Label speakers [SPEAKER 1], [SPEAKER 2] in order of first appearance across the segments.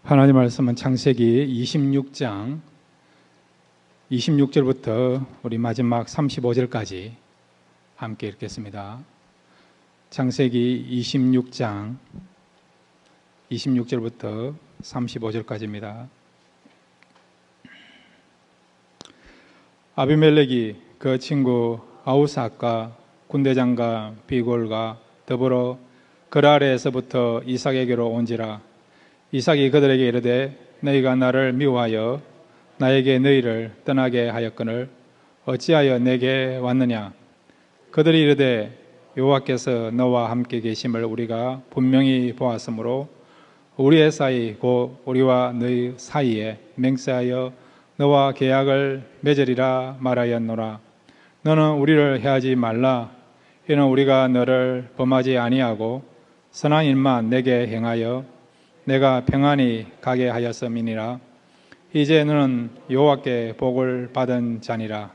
[SPEAKER 1] 하나님 말씀은 창세기 26장 26절부터 우리 마지막 35절까지 함께 읽겠습니다. 창세기 26장 26절부터 35절까지입니다. 아비멜렉이 그 친구 아우삭과 군대장과 비골과 더불어 그라레에서부터 이삭에게로 온지라. 이삭이 그들에게 이르되 너희가 나를 미워하여 나에게 너희를 떠나게 하였거늘 어찌하여 내게 왔느냐. 그들이 이르되 여호와께서 너와 함께 계심을 우리가 분명히 보았으므로 우리의 사이 곧 우리와 너희 사이에 맹세하여 너와 계약을 맺으리라 말하였노라. 너는 우리를 해하지 말라. 이는 우리가 너를 범하지 아니하고 선한 일만 내게 행하여 내가 평안히 가게 하였음이니라. 이제 너는 여호와께 복을 받은 자니라.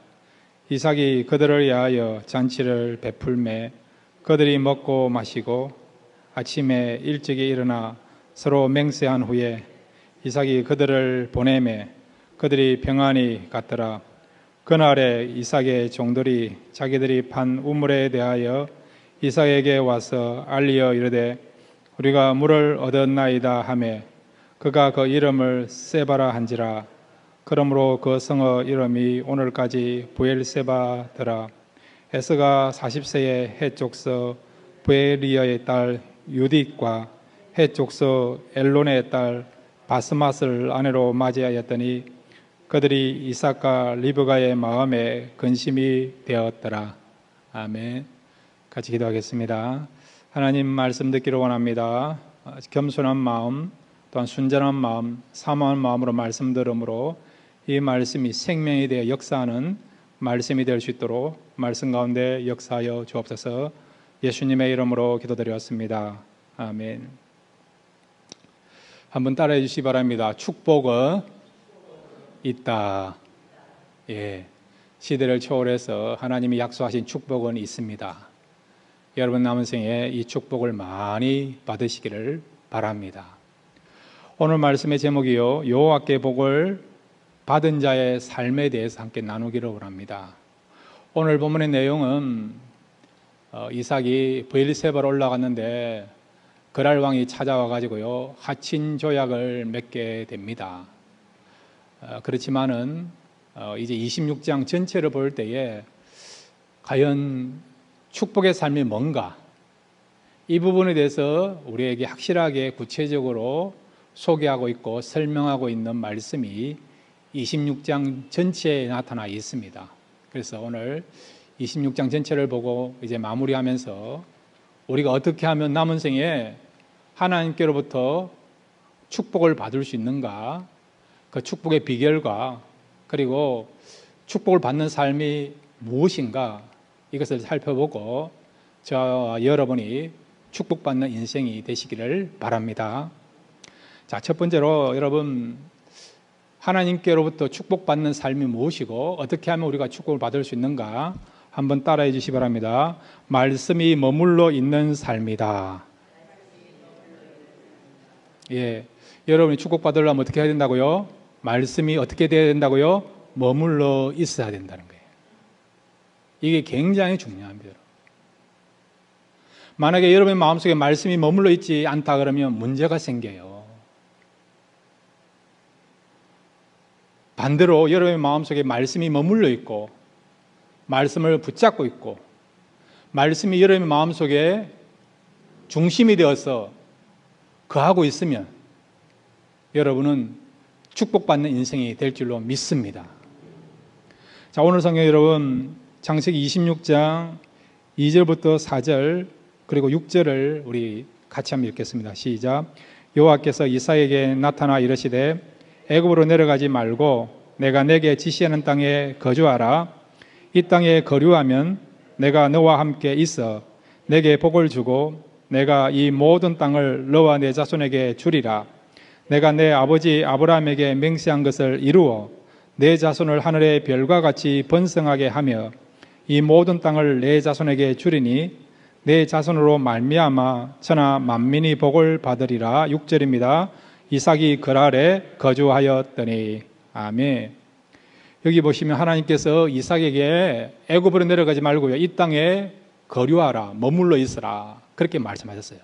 [SPEAKER 1] 이삭이 그들을 위하여 잔치를 베풀매 그들이 먹고 마시고 아침에 일찍이 일어나 서로 맹세한 후에 이삭이 그들을 보내매 그들이 평안히 갔더라. 그날에 이삭의 종들이 자기들이 판 우물에 대하여 이삭에게 와서 알리어 이르되 우리가 물을 얻었나이다 하매 그가 그 이름을 세바라 한지라. 그러므로 그 성의 이름이 오늘까지 부엘세바더라. 에스가 40세에 헷족서 부에리어의 딸 유딧과 헷족서 엘론의 딸 바스맛을 아내로 맞이하였더니 그들이 이삭과 리브가의 마음에 근심이 되었더라. 아멘. 같이 기도하겠습니다. 하나님 말씀 듣기를 원합니다. 겸손한 마음, 또한 순전한 마음, 사모한 마음으로 말씀 들음으로 이 말씀이 생명에 대해 역사하는 말씀이 될 수 있도록 말씀 가운데 역사하여 주옵소서. 예수님의 이름으로 기도드렸습니다. 아멘. 한번 따라해 주시기 바랍니다. 축복은 있다. 예, 시대를 초월해서 하나님이 약속하신 축복은 있습니다. 여러분 남은 생에 이 축복을 많이 받으시기를 바랍니다. 오늘 말씀의 제목이요, 여호와께 복을 받은 자의 삶에 대해서 함께 나누기를 원합니다. 오늘 본문의 내용은 이삭이 브엘세바로 올라갔는데 그랄 왕이 찾아와 가지고요 하친 조약을 맺게 됩니다. 그렇지만은 이제 26장 전체를 볼 때에 과연 축복의 삶이 뭔가, 이 부분에 대해서 우리에게 확실하게 구체적으로 소개하고 있고 설명하고 있는 말씀이 26장 전체에 나타나 있습니다. 그래서 오늘 26장 전체를 보고 이제 마무리하면서 우리가 어떻게 하면 남은 생에 하나님께로부터 축복을 받을 수 있는가, 그 축복의 비결과 그리고 축복을 받는 삶이 무엇인가, 이것을 살펴보고 저와 여러분이 축복받는 인생이 되시기를 바랍니다. 자, 첫 번째로 여러분, 하나님께로부터 축복받는 삶이 무엇이고 어떻게 하면 우리가 축복을 받을 수 있는가 한번 따라해 주시기 바랍니다. 말씀이 머물러 있는 삶이다. 예, 여러분이 축복받으려면 어떻게 해야 된다고요? 말씀이 어떻게 돼야 된다고요? 머물러 있어야 된다는 거예요. 이게 굉장히 중요합니다. 만약에 여러분의 마음속에 말씀이 머물러 있지 않다 그러면 문제가 생겨요. 반대로 여러분의 마음속에 말씀이 머물러 있고 말씀을 붙잡고 있고 말씀이 여러분의 마음속에 중심이 되어서 거하고 있으면 여러분은 축복받는 인생이 될 줄로 믿습니다. 자, 오늘 성경 여러분 창세기 26장 2절부터 4절 그리고 6절을 우리 같이 한번 읽겠습니다. 시작. 여호와께서 이삭에게 나타나 이르시되 애굽으로 내려가지 말고 내가 내게 지시하는 땅에 거주하라. 이 땅에 거류하면 내가 너와 함께 있어 내게 복을 주고 내가 이 모든 땅을 너와 내 자손에게 주리라. 내가 내 아버지 아브라함에게 맹세한 것을 이루어 내 자손을 하늘의 별과 같이 번성하게 하며 이 모든 땅을 내 자손에게 주리니 내 자손으로 말미암아 천하 만민이 복을 받으리라. 6절입니다. 이삭이 그랄에 거주하였더니. 아멘. 여기 보시면 하나님께서 이삭에게 애굽으로 내려가지 말고요, 이 땅에 거류하라, 머물러 있으라, 그렇게 말씀하셨어요.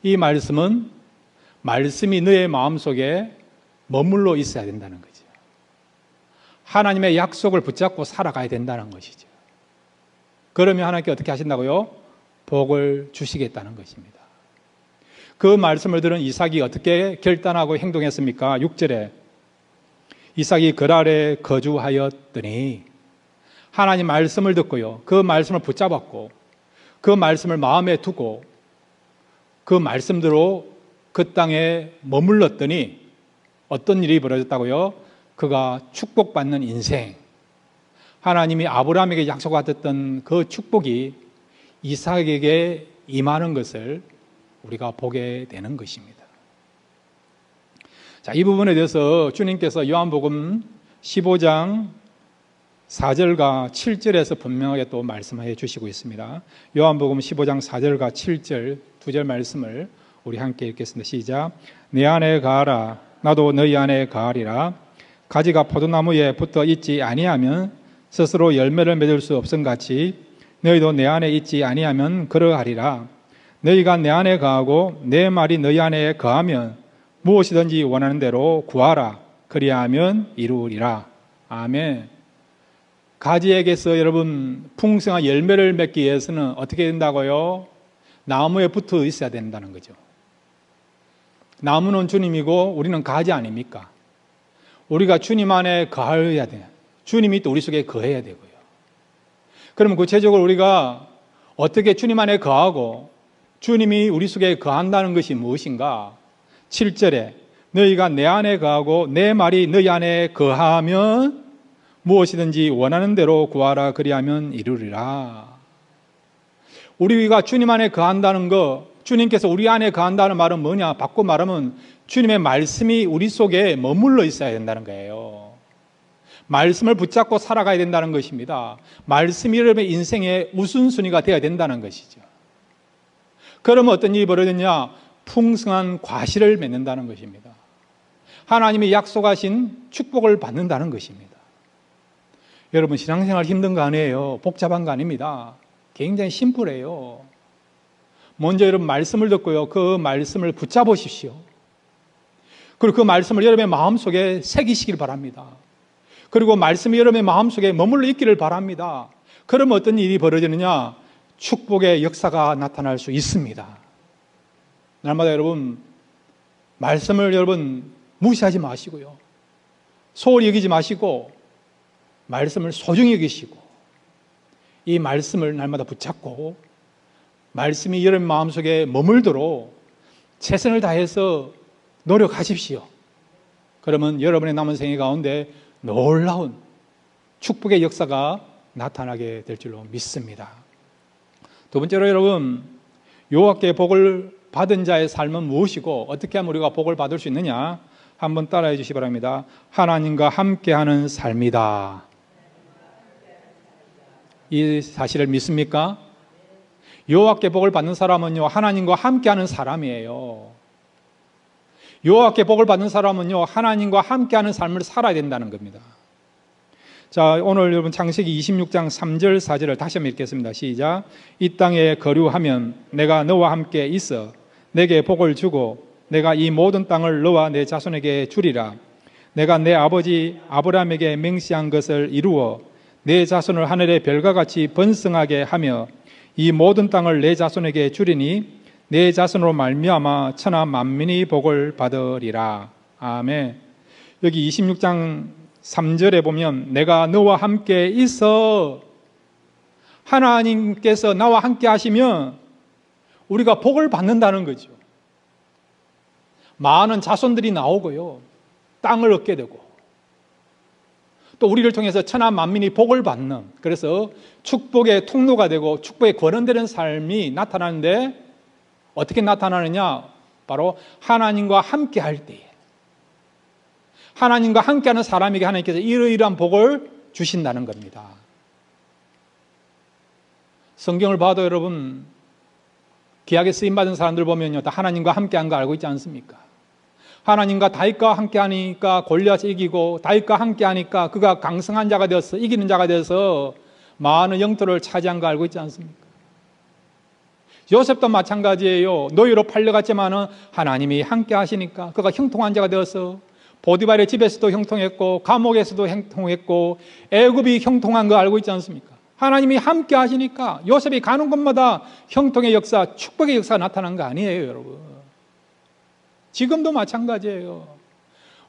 [SPEAKER 1] 이 말씀은 말씀이 너의 마음속에 머물러 있어야 된다는 거죠. 하나님의 약속을 붙잡고 살아가야 된다는 것이죠. 그러면 하나님께 어떻게 하신다고요? 복을 주시겠다는 것입니다. 그 말씀을 들은 이삭이 어떻게 결단하고 행동했습니까? 6절에 이삭이 그랄에 거주하였더니, 하나님 말씀을 듣고요, 그 말씀을 붙잡았고 그 말씀을 마음에 두고 그 말씀대로 그 땅에 머물렀더니 어떤 일이 벌어졌다고요? 그가 축복받는 인생, 하나님이 아브라함에게 약속하셨던 그 축복이 이삭에게 임하는 것을 우리가 보게 되는 것입니다. 자, 이 부분에 대해서 주님께서 요한복음 15장 4절과 7절에서 분명하게 또 말씀해 주시고 있습니다. 요한복음 15장 4절과 7절 두 절 말씀을 우리 함께 읽겠습니다. 시작. 내 안에 거하라, 나도 너희 안에 거하리라. 가지가 포도나무에 붙어 있지 아니하면 스스로 열매를 맺을 수 없음같이 너희도 내 안에 있지 아니하면 그러하리라. 너희가 내 안에 거하고 내 말이 너희 안에 거하면 무엇이든지 원하는 대로 구하라, 그리하면 이루리라. 아멘. 가지에게서 여러분 풍성한 열매를 맺기 위해서는 어떻게 된다고요? 나무에 붙어 있어야 된다는 거죠. 나무는 주님이고 우리는 가지 아닙니까? 우리가 주님 안에 거해야 돼요. 주님이 또 우리 속에 거해야 되고요. 그러면 구체적으로 우리가 어떻게 주님 안에 거하고 주님이 우리 속에 거한다는 것이 무엇인가? 7절에 너희가 내 안에 거하고 내 말이 너희 안에 거하면 무엇이든지 원하는 대로 구하라, 그리하면 이루리라. 우리가 주님 안에 거한다는 거, 주님께서 우리 안에 거한다는 말은 뭐냐? 바꿔 말하면 주님의 말씀이 우리 속에 머물러 있어야 된다는 거예요. 말씀을 붙잡고 살아가야 된다는 것입니다. 말씀이 여러분의 인생의 우선순위가 되어야 된다는 것이죠. 그러면 어떤 일이 벌어졌냐? 풍성한 과실을 맺는다는 것입니다. 하나님이 약속하신 축복을 받는다는 것입니다. 여러분, 신앙생활 힘든 거 아니에요. 복잡한 거 아닙니다. 굉장히 심플해요. 먼저 여러분 말씀을 듣고요, 그 말씀을 붙잡으십시오. 그리고 그 말씀을 여러분의 마음속에 새기시길 바랍니다. 그리고 말씀이 여러분의 마음속에 머물러 있기를 바랍니다. 그러면 어떤 일이 벌어지느냐? 축복의 역사가 나타날 수 있습니다. 날마다 여러분 말씀을 여러분 무시하지 마시고요, 소홀히 여기지 마시고 말씀을 소중히 여기시고 이 말씀을 날마다 붙잡고 말씀이 여러분 마음속에 머물도록 최선을 다해서 노력하십시오. 그러면 여러분의 남은 생애 가운데 놀라운 축복의 역사가 나타나게 될 줄로 믿습니다. 두 번째로 여러분, 여호와께 복을 받은 자의 삶은 무엇이고 어떻게 하면 우리가 복을 받을 수 있느냐? 한번 따라해 주시기 바랍니다. 하나님과 함께하는 삶이다. 이 사실을 믿습니까? 여호와께 복을 받는 사람은요, 하나님과 함께하는 사람이에요. 여호와께 복을 받는 사람은요, 하나님과 함께하는 삶을 살아야 된다는 겁니다. 자, 오늘 여러분 창세기 26장 3절 4절을 다시 한번 읽겠습니다. 시작. 이 땅에 거류하면 내가 너와 함께 있어 내게 복을 주고 내가 이 모든 땅을 너와 내 자손에게 주리라. 내가 내 아버지 아브라함에게 맹세한 것을 이루어 내 자손을 하늘의 별과 같이 번성하게 하며 이 모든 땅을 내 자손에게 주리니 내 자손으로 말미암아 천하 만민이 복을 받으리라. 아멘. 여기 26장 3절에 보면 내가 너와 함께 있어, 하나님께서 나와 함께 하시면 우리가 복을 받는다는 거죠. 많은 자손들이 나오고요, 땅을 얻게 되고 또 우리를 통해서 천하 만민이 복을 받는, 그래서 축복의 통로가 되고 축복의 권원되는 삶이 나타나는데 어떻게 나타나느냐? 바로 하나님과 함께 할 때에, 하나님과 함께하는 사람에게 하나님께서 이러이러한 복을 주신다는 겁니다. 성경을 봐도 여러분 귀하게 쓰임받은 사람들 보면요, 다 하나님과 함께한 거 알고 있지 않습니까? 하나님과 다윗과 함께 하니까 골리앗을 이기고, 다윗과 함께 하니까 그가 강성한 자가 되어서, 이기는 자가 되어서 많은 영토를 차지한 거 알고 있지 않습니까? 요셉도 마찬가지예요. 노예로 팔려갔지만은 하나님이 함께 하시니까 그가 형통한 자가 되어서 보디발의 집에서도 형통했고, 감옥에서도 형통했고, 애굽이 형통한 거 알고 있지 않습니까? 하나님이 함께 하시니까 요셉이 가는 곳마다 형통의 역사, 축복의 역사가 나타난 거 아니에요, 여러분. 지금도 마찬가지예요.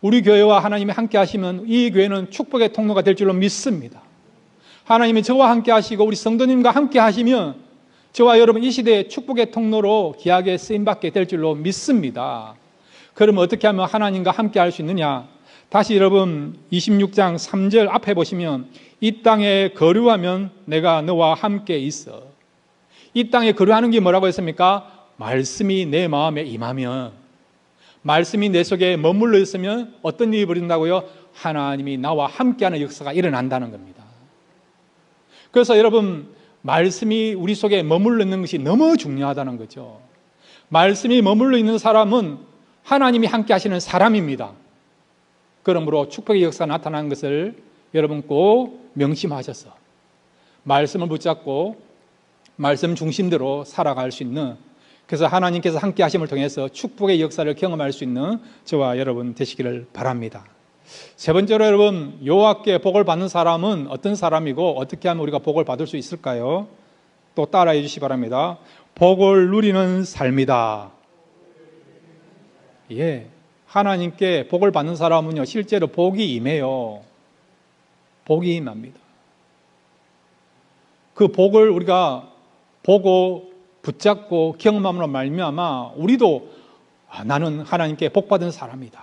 [SPEAKER 1] 우리 교회와 하나님이 함께 하시면 이 교회는 축복의 통로가 될 줄로 믿습니다. 하나님이 저와 함께 하시고 우리 성도님과 함께 하시면 저와 여러분 이 시대의 축복의 통로로 귀하게 쓰임받게 될 줄로 믿습니다. 그러면 어떻게 하면 하나님과 함께 할 수 있느냐? 다시 여러분 26장 3절 앞에 보시면 이 땅에 거류하면 내가 너와 함께 있어. 이 땅에 거류하는 게 뭐라고 했습니까? 말씀이 내 마음에 임하면, 말씀이 내 속에 머물러 있으면 어떤 일이 벌어진다고요? 하나님이 나와 함께하는 역사가 일어난다는 겁니다. 그래서 여러분 말씀이 우리 속에 머물러 있는 것이 너무 중요하다는 거죠. 말씀이 머물러 있는 사람은 하나님이 함께 하시는 사람입니다. 그러므로 축복의 역사가 나타나는 것을 여러분 꼭 명심하셔서 말씀을 붙잡고 말씀 중심대로 살아갈 수 있는, 그래서 하나님께서 함께 하심을 통해서 축복의 역사를 경험할 수 있는 저와 여러분 되시기를 바랍니다. 세 번째로 여러분, 여호와께 복을 받는 사람은 어떤 사람이고 어떻게 하면 우리가 복을 받을 수 있을까요? 또 따라해 주시기 바랍니다. 복을 누리는 삶이다. 예, 하나님께 복을 받는 사람은요 실제로 복이 임해요. 복이 임합니다. 그 복을 우리가 보고 붙잡고 경험함으로 말미암아 우리도 나는 하나님께 복받은 사람이다,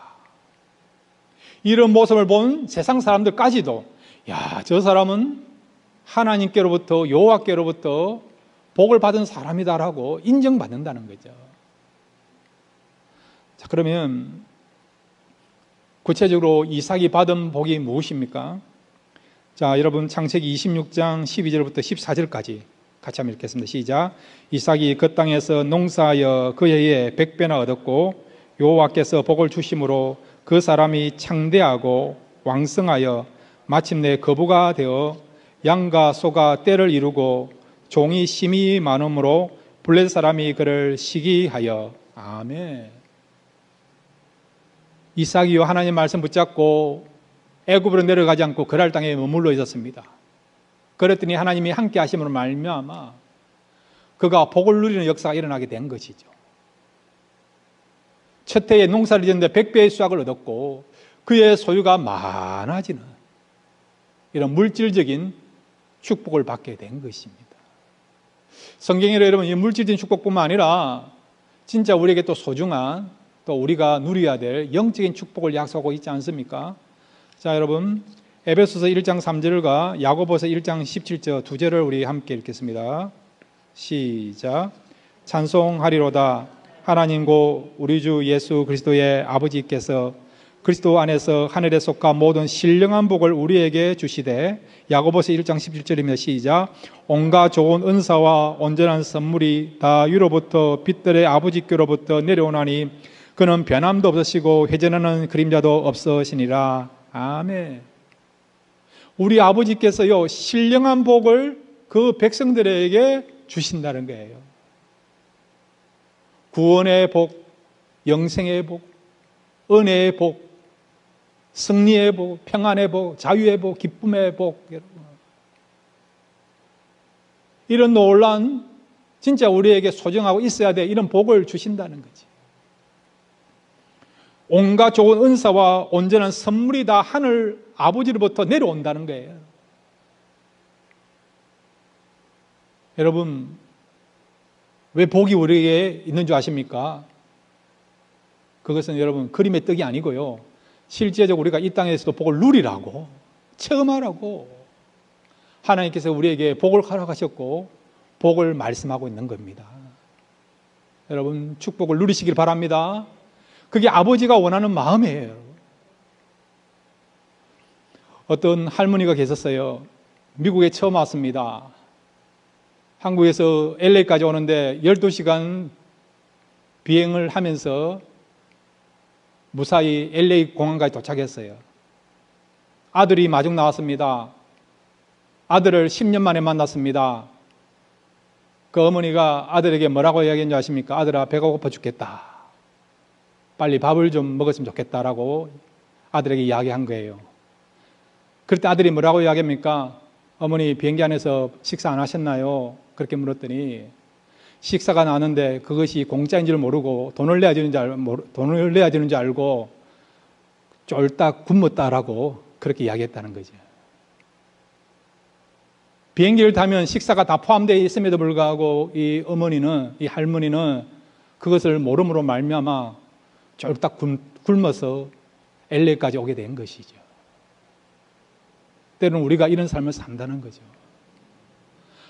[SPEAKER 1] 이런 모습을 본 세상 사람들까지도 야, 저 사람은 하나님께로부터, 여호와께로부터 복을 받은 사람이다라고 인정받는다는 거죠. 자, 그러면 구체적으로 이삭이 받은 복이 무엇입니까? 자, 여러분 창세기 26장 12절부터 14절까지 같이 한번 읽겠습니다. 시작. 이삭이 그 땅에서 농사하여 그 해에 100배나 얻었고 여호와께서 복을 주심으로 그 사람이 창대하고 왕성하여 마침내 거부가 되어 양과 소가 떼를 이루고 종이 심히 많음으로 블레셋 사람이 그를 시기하여. 아멘. 이삭이요 하나님 말씀 붙잡고 애굽으로 내려가지 않고 그랄 땅에 머물러 있었습니다. 그랬더니 하나님이 함께 하심으로 말미암아 그가 복을 누리는 역사가 일어나게 된 것이죠. 첫 해에 농사를 지었는데 100배의 수확을 얻었고 그의 소유가 많아지는 이런 물질적인 축복을 받게 된 것입니다. 성경에 여러분 이 물질적인 축복뿐만 아니라 진짜 우리에게 또 소중한, 또 우리가 누려야 될 영적인 축복을 약속하고 있지 않습니까? 자, 여러분 에베소서 1장 3절과 야고보서 1장 17절 두 절을 우리 함께 읽겠습니다. 시작. 찬송하리로다. 하나님고 우리 주 예수 그리스도의 아버지께서 그리스도 안에서 하늘에 속한 모든 신령한 복을 우리에게 주시되. 야고보서 1장 17절입니다. 시작. 온갖 좋은 은사와 온전한 선물이 다 위로부터 빛들의 아버지께로부터 내려오나니 그는 변함도 없으시고 회전하는 그림자도 없으시니라. 아멘. 우리 아버지께서요 신령한 복을 그 백성들에게 주신다는 거예요. 구원의 복, 영생의 복, 은혜의 복, 승리의 복, 평안의 복, 자유의 복, 기쁨의 복, 여러분. 이런 놀라운 진짜 우리에게 소중하고 있어야 될 이런 복을 주신다는 거지. 온갖 좋은 은사와 온전한 선물이 다 하늘 아버지로부터 내려온다는 거예요. 여러분, 왜 복이 우리에게 있는 줄 아십니까? 그것은 여러분 그림의 떡이 아니고요, 실제적으로 우리가 이 땅에서도 복을 누리라고, 체험하라고 하나님께서 우리에게 복을 허락하셨고 복을 말씀하고 있는 겁니다. 여러분 축복을 누리시길 바랍니다. 그게 아버지가 원하는 마음이에요. 어떤 할머니가 계셨어요. 미국에 처음 왔습니다. 한국에서 LA까지 오는데 12시간 비행을 하면서 무사히 LA 공항까지 도착했어요. 아들이 마중 나왔습니다. 아들을 10년 만에 만났습니다. 그 어머니가 아들에게 뭐라고 이야기했는지 아십니까? 아들아, 배가 고파 죽겠다. 빨리 밥을 좀 먹었으면 좋겠다라고 아들에게 이야기한 거예요. 그럴 때 아들이 뭐라고 이야기합니까? 어머니, 비행기 안에서 식사 안 하셨나요? 그렇게 물었더니 식사가 나는데 그것이 공짜인 줄 모르고 돈을 내야 되는 줄 알고 쫄딱 굶었다라고 그렇게 이야기했다는 거죠. 비행기를 타면 식사가 다 포함되어 있음에도 불구하고 이 할머니는 그것을 모름으로 말미암아 쫄딱 굶어서 LA까지 오게 된 것이죠. 때로는 우리가 이런 삶을 산다는 거죠.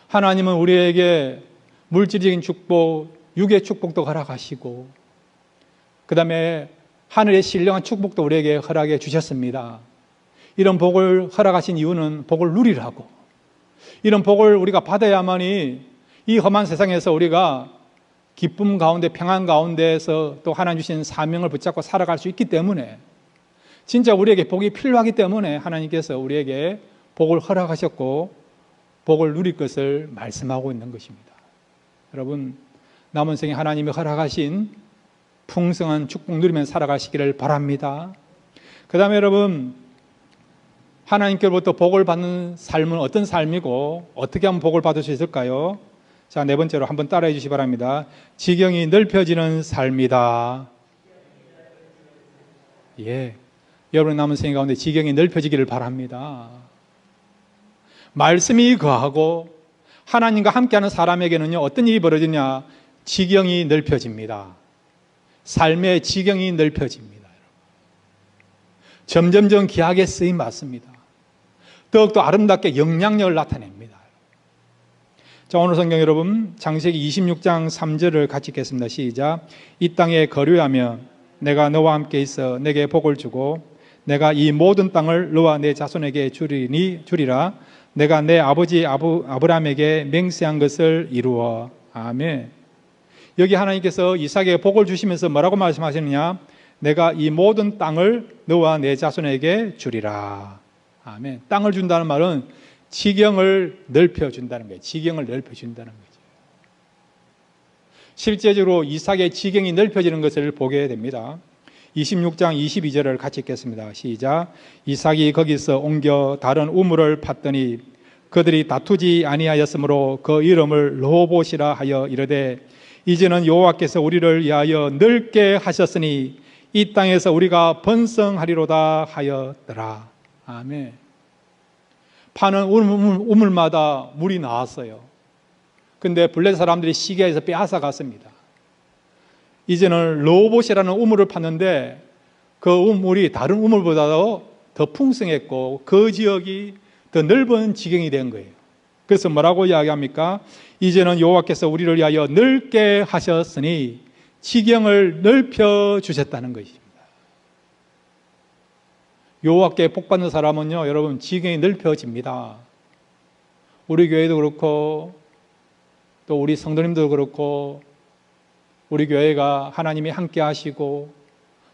[SPEAKER 1] 하나님은 우리에게 물질적인 축복, 육의 축복도 허락하시고 그 다음에 하늘의 신령한 축복도 우리에게 허락해 주셨습니다. 이런 복을 허락하신 이유는 복을 누리라고, 이런 복을 우리가 받아야만이 이 험한 세상에서 우리가 기쁨 가운데 평안 가운데에서 또 하나님 주신 사명을 붙잡고 살아갈 수 있기 때문에, 진짜 우리에게 복이 필요하기 때문에 하나님께서 우리에게 복을 허락하셨고 복을 누릴 것을 말씀하고 있는 것입니다. 여러분, 남은 생에 하나님이 허락하신 풍성한 축복 누리면서 살아가시기를 바랍니다. 그 다음에 여러분, 하나님께로부터 복을 받는 삶은 어떤 삶이고 어떻게 하면 복을 받을 수 있을까요? 자, 네 번째로 한번 따라해 주시기 바랍니다. 지경이 넓혀지는 삶이다. 예, 여러분 남은 생애 가운데 지경이 넓혀지기를 바랍니다. 말씀이 거하고 하나님과 함께하는 사람에게는요, 어떤 일이 벌어지냐? 지경이 넓혀집니다. 삶의 지경이 넓혀집니다. 점점점 귀하게 쓰임 받습니다. 더욱더 아름답게 영향력을 나타냅니다. 자, 오늘 성경 여러분, 창세기 26장 3절을 같이 읽겠습니다. 시작. 이 땅에 거류하며 내가 너와 함께 있어 내게 복을 주고 내가 이 모든 땅을 너와 내 자손에게 주리라. 내가 내 아버지 아브라함에게 맹세한 것을 이루어. 아멘. 여기 하나님께서 이삭에게 복을 주시면서 뭐라고 말씀하시느냐? 내가 이 모든 땅을 너와 내 자손에게 주리라. 아멘. 땅을 준다는 말은 지경을 넓혀준다는 거예요. 지경을 넓혀준다는 거죠. 실제적으로 이삭의 지경이 넓혀지는 것을 보게 됩니다. 26장 22절을 같이 읽겠습니다. 시작. 이삭이 거기서 옮겨 다른 우물을 팠더니 그들이 다투지 아니하였으므로 그 이름을 르호봇이라 하여 이르되 이제는 여호와께서 우리를 위하여 넓게 하셨으니 이 땅에서 우리가 번성하리로다 하였더라. 아멘. 파는 우물마다 물이 나왔어요. 근데 블레셋 사람들이 시기해서 빼앗아 갔습니다. 이제는 르호봇이라는 우물을 팠는데 그 우물이 다른 우물보다도 더 풍성했고 그 지역이 더 넓은 지경이 된 거예요. 그래서 뭐라고 이야기합니까? 이제는 여호와께서 우리를 위하여 넓게 하셨으니 지경을 넓혀 주셨다는 것입니다. 여호와께 복받는 사람은요, 여러분, 지경이 넓혀집니다. 우리 교회도 그렇고 또 우리 성도님도 그렇고 우리 교회가 하나님이 함께 하시고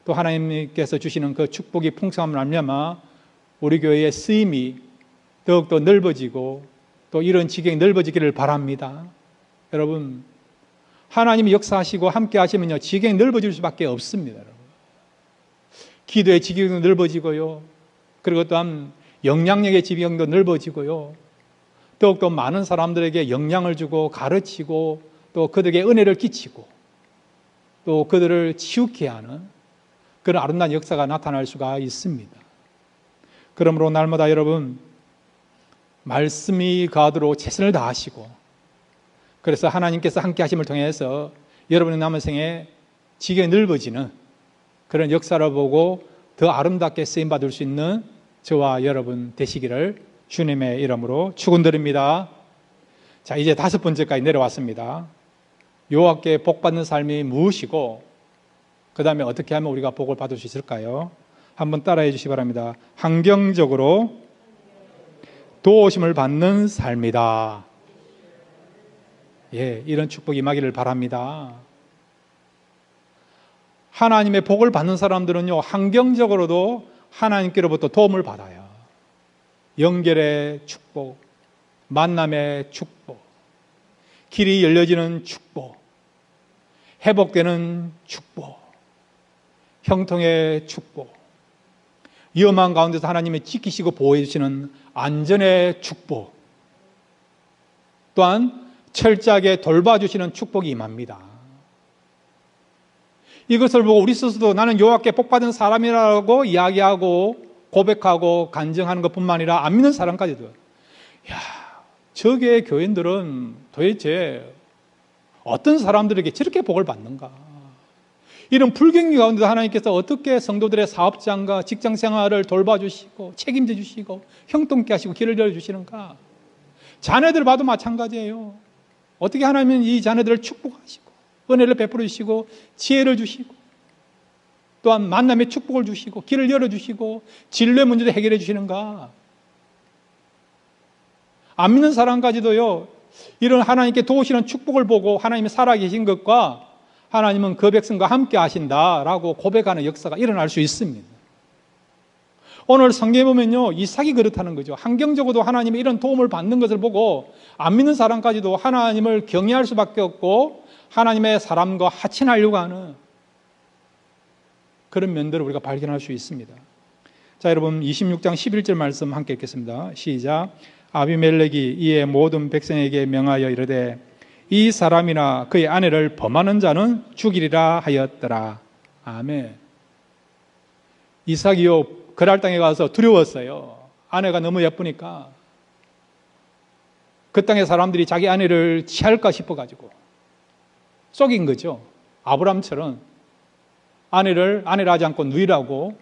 [SPEAKER 1] 또 하나님께서 주시는 그 축복이 풍성함을 알면 우리 교회의 쓰임이 더욱더 넓어지고 또 이런 지경이 넓어지기를 바랍니다. 여러분, 하나님이 역사하시고 함께 하시면요, 지경이 넓어질 수밖에 없습니다. 여러분. 기도의 지경도 넓어지고요, 그리고 또한 영향력의 지경도 넓어지고요, 더욱더 많은 사람들에게 영향을 주고 가르치고 또 그들에게 은혜를 끼치고 또 그들을 치유케 하는 그런 아름다운 역사가 나타날 수가 있습니다. 그러므로 날마다 여러분, 말씀이 가도록 최선을 다하시고, 그래서 하나님께서 함께 하심을 통해서 여러분의 남은 생에 지경이 넓어지는 그런 역사를 보고 더 아름답게 쓰임받을 수 있는 저와 여러분 되시기를 주님의 이름으로 축원드립니다. 자, 이제 5번째까지 내려왔습니다. 여호와께 복받는 삶이 무엇이고 그 다음에 어떻게 하면 우리가 복을 받을 수 있을까요? 한번 따라해 주시기 바랍니다. 환경적으로 도우심을 받는 삶이다. 예, 이런 축복이 임하기를 바랍니다. 하나님의 복을 받는 사람들은요, 환경적으로도 하나님께로부터 도움을 받아요. 연결의 축복, 만남의 축복, 길이 열려지는 축복, 회복되는 축복, 형통의 축복, 위험한 가운데서 하나님이 지키시고 보호해 주시는 안전의 축복, 또한 철저하게 돌봐주시는 축복이 임합니다. 이것을 보고 우리 스스로도 나는 여호와께 복받은 사람이라고 이야기하고 고백하고 간증하는 것뿐만 아니라 안 믿는 사람까지도, 야, 저게 교인들은 도대체 어떤 사람들에게 저렇게 복을 받는가? 이런 불경기 가운데 하나님께서 어떻게 성도들의 사업장과 직장 생활을 돌봐주시고 책임져 주시고 형통케 하시고 길을 열어주시는가? 자녀들 봐도 마찬가지예요. 어떻게 하나님은 이 자녀들을 축복하시고 은혜를 베풀어 주시고 지혜를 주시고 또한 만남의 축복을 주시고 길을 열어주시고 진로의 문제도 해결해 주시는가? 안 믿는 사람까지도요, 이런 하나님께 도우시는 축복을 보고 하나님이 살아계신 것과 하나님은 그 백성과 함께 하신다라고 고백하는 역사가 일어날 수 있습니다. 오늘 성경에 보면요, 이삭이 그렇다는 거죠. 환경적으로도 하나님의 이런 도움을 받는 것을 보고 안 믿는 사람까지도 하나님을 경외할 수밖에 없고 하나님의 사람과 하친하려고 하는 그런 면들을 우리가 발견할 수 있습니다. 자, 여러분 26장 11절 말씀 함께 읽겠습니다. 시작. 아비멜렉이 이에 모든 백성에게 명하여 이르되 이 사람이나 그의 아내를 범하는 자는 죽이리라 하였더라. 아멘. 이삭이요, 그랄 땅에 가서 두려웠어요. 아내가 너무 예쁘니까 그 땅의 사람들이 자기 아내를 취할까 싶어가지고 속인 거죠. 아브람처럼 아내를 아내라 하지 않고 누이라고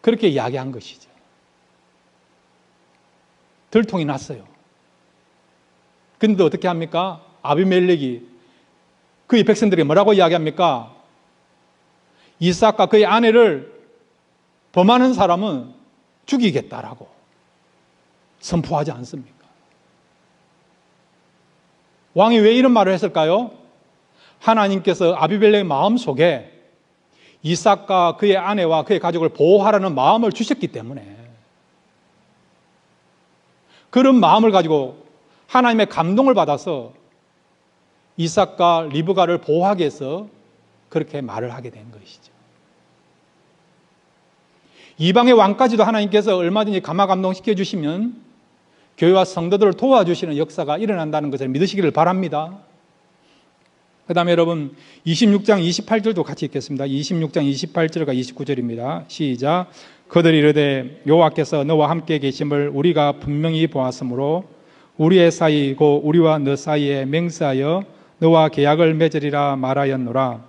[SPEAKER 1] 그렇게 이야기한 것이죠. 들통이 났어요. 근데 어떻게 합니까? 아비멜렉이 그의 백성들에게 뭐라고 이야기합니까? 이삭과 그의 아내를 범하는 사람은 죽이겠다라고 선포하지 않습니까? 왕이 왜 이런 말을 했을까요? 하나님께서 아비멜렉의 마음속에 이삭과 그의 아내와 그의 가족을 보호하라는 마음을 주셨기 때문에 그런 마음을 가지고 하나님의 감동을 받아서 이삭과 리브가를 보호하기 위해서 그렇게 말을 하게 된 것이죠. 이방의 왕까지도 하나님께서 얼마든지 감화감동시켜 주시면 교회와 성도들을 도와주시는 역사가 일어난다는 것을 믿으시기를 바랍니다. 그 다음에 여러분 26장 28절도 같이 읽겠습니다. 26장 28절과 29절입니다. 시작. 그들이 이르되 여호와께서 너와 함께 계심을 우리가 분명히 보았으므로 우리의 사이 곧 우리와 너 사이에 맹세하여 너와 계약을 맺으리라 말하였노라.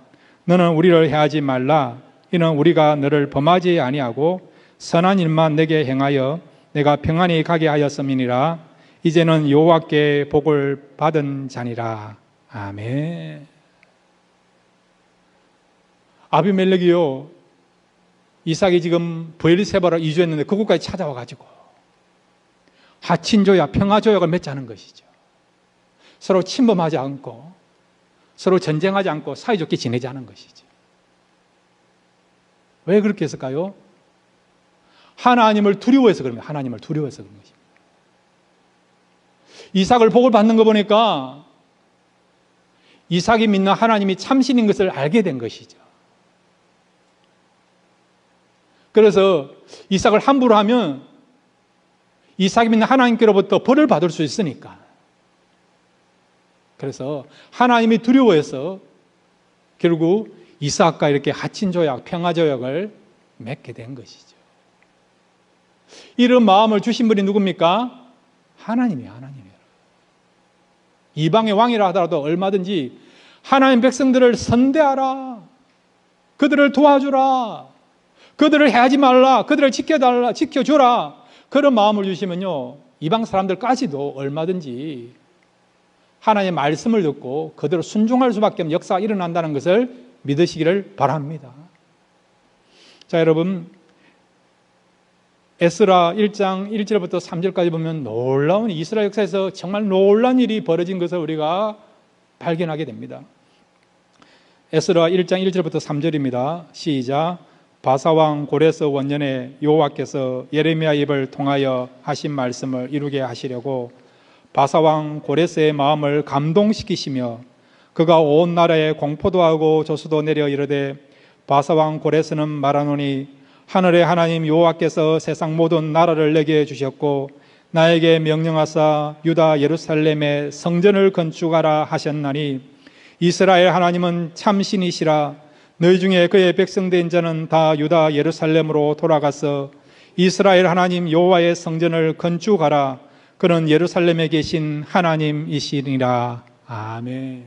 [SPEAKER 1] 너는 우리를 해하지 말라. 이는 우리가 너를 범하지 아니하고 선한 일만 내게 행하여 내가 평안히 가게 하였음이니라. 이제는 여호와께 복을 받은 자니라. 아멘. 아비멜렉이요, 이삭이 지금 브엘세바로 이주했는데 그곳까지 찾아와가지고 하친조약, 평화조약을 맺자는 것이죠. 서로 침범하지 않고 서로 전쟁하지 않고 사이좋게 지내자는 것이죠. 왜 그렇게 했을까요? 하나님을 두려워해서 그럽니다. 하나님을 두려워해서 그런 것입니다. 이삭을 복을 받는 거 보니까 이삭이 믿는 하나님이 참신인 것을 알게 된 것이죠. 그래서 이삭을 함부로 하면 이삭이 믿는 하나님께로부터 벌을 받을 수 있으니까. 그래서 하나님이 두려워해서 결국 이삭과 이렇게 하친조약, 평화조약을 맺게 된 것이죠. 이런 마음을 주신 분이 누굽니까? 하나님이에요. 하나님이에요. 이방의 왕이라 하더라도 얼마든지 하나님 백성들을 선대하라, 그들을 도와주라, 그들을 해하지 말라, 그들을 지켜달라, 지켜주라, 그런 마음을 주시면요, 이방 사람들까지도 얼마든지 하나님의 말씀을 듣고 그대로 순종할 수밖에 없는 역사가 일어난다는 것을 믿으시기를 바랍니다. 자, 여러분, 에스라 1장 1절부터 3절까지 보면 놀라운 이스라엘 역사에서 정말 놀라운 일이 벌어진 것을 우리가 발견하게 됩니다. 에스라 1장 1절부터 3절입니다. 시작. 바사왕 고레스 원년에 여호와께서 예레미야 입을 통하여 하신 말씀을 이루게 하시려고 바사왕 고레스의 마음을 감동시키시며 그가 온 나라에 공포도 하고 조수도 내려 이르되 바사왕 고레스는 말하노니 하늘의 하나님 여호와께서 세상 모든 나라를 내게 주셨고 나에게 명령하사 유다 예루살렘에 성전을 건축하라 하셨나니 이스라엘 하나님은 참신이시라. 너희 중에 그의 백성된 자는 다 유다 예루살렘으로 돌아가서 이스라엘 하나님 여호와의 성전을 건축하라. 그는 예루살렘에 계신 하나님이시니라. 아멘.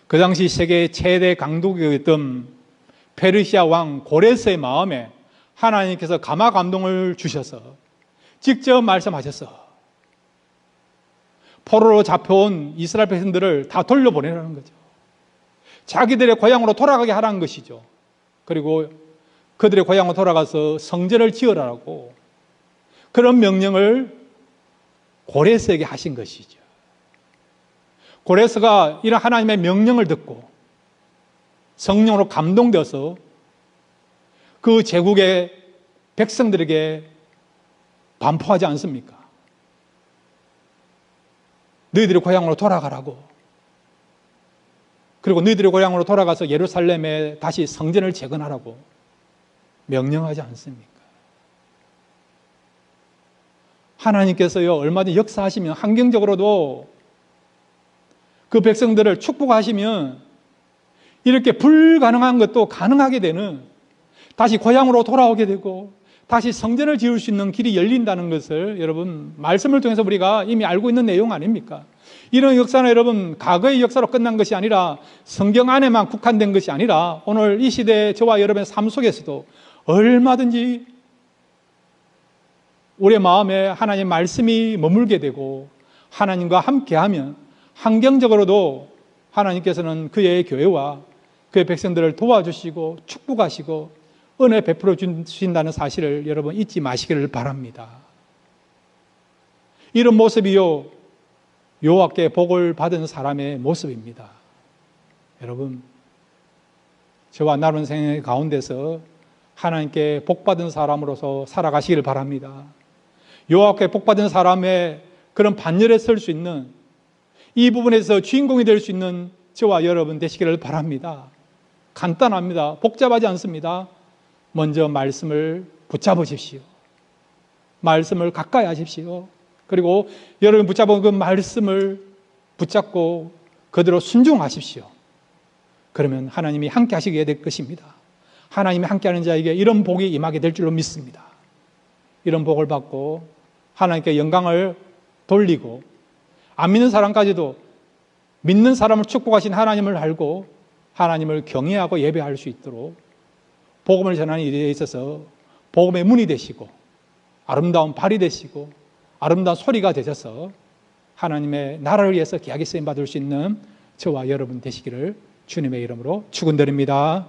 [SPEAKER 1] 그 당시 세계 최대 강국이었던 페르시아 왕 고레스의 마음에 하나님께서 감화 감동을 주셔서 직접 말씀하셨어. 포로로 잡혀온 이스라엘 백성들을 다 돌려보내라는 거죠. 자기들의 고향으로 돌아가게 하라는 것이죠. 그리고 그들의 고향으로 돌아가서 성전을 지으라고 그런 명령을 고레스에게 하신 것이죠. 고레스가 이런 하나님의 명령을 듣고 성령으로 감동되어서 그 제국의 백성들에게 반포하지 않습니까? 너희들의 고향으로 돌아가라고. 그리고 너희들의 고향으로 돌아가서 예루살렘에 다시 성전을 재건하라고 명령하지 않습니까? 하나님께서요, 얼마든지 역사하시면, 환경적으로도 그 백성들을 축복하시면 이렇게 불가능한 것도 가능하게 되는, 다시 고향으로 돌아오게 되고 다시 성전을 지을 수 있는 길이 열린다는 것을 여러분 말씀을 통해서 우리가 이미 알고 있는 내용 아닙니까? 이런 역사는 여러분 과거의 역사로 끝난 것이 아니라 성경 안에만 국한된 것이 아니라 오늘 이 시대 저와 여러분의 삶 속에서도 얼마든지 우리의 마음에 하나님 말씀이 머물게 되고 하나님과 함께하면 환경적으로도 하나님께서는 그의 교회와 그의 백성들을 도와주시고 축복하시고 은혜 베풀어 주신다는 사실을 여러분 잊지 마시기를 바랍니다. 이런 모습이요, 여호와께 복을 받은 사람의 모습입니다. 여러분, 저와 나눈 생애 가운데서 하나님께 복받은 사람으로서 살아가시기를 바랍니다. 여호와께 복받은 사람의 그런 반열에 설 수 있는, 이 부분에서 주인공이 될 수 있는 저와 여러분 되시기를 바랍니다. 간단합니다. 복잡하지 않습니다. 먼저 말씀을 붙잡으십시오. 말씀을 가까이 하십시오. 그리고 여러분 붙잡은 그 말씀을 붙잡고 그대로 순종하십시오. 그러면 하나님이 함께 하시게 될 것입니다. 하나님이 함께하는 자에게 이런 복이 임하게 될 줄로 믿습니다. 이런 복을 받고 하나님께 영광을 돌리고 안 믿는 사람까지도 믿는 사람을 축복하신 하나님을 알고 하나님을 경외하고 예배할 수 있도록 복음을 전하는 일에 있어서 복음의 문이 되시고 아름다운 발이 되시고 아름다운 소리가 되셔서 하나님의 나라를 위해서 귀하게 쓰임받을 수 있는 저와 여러분 되시기를 주님의 이름으로 축원드립니다.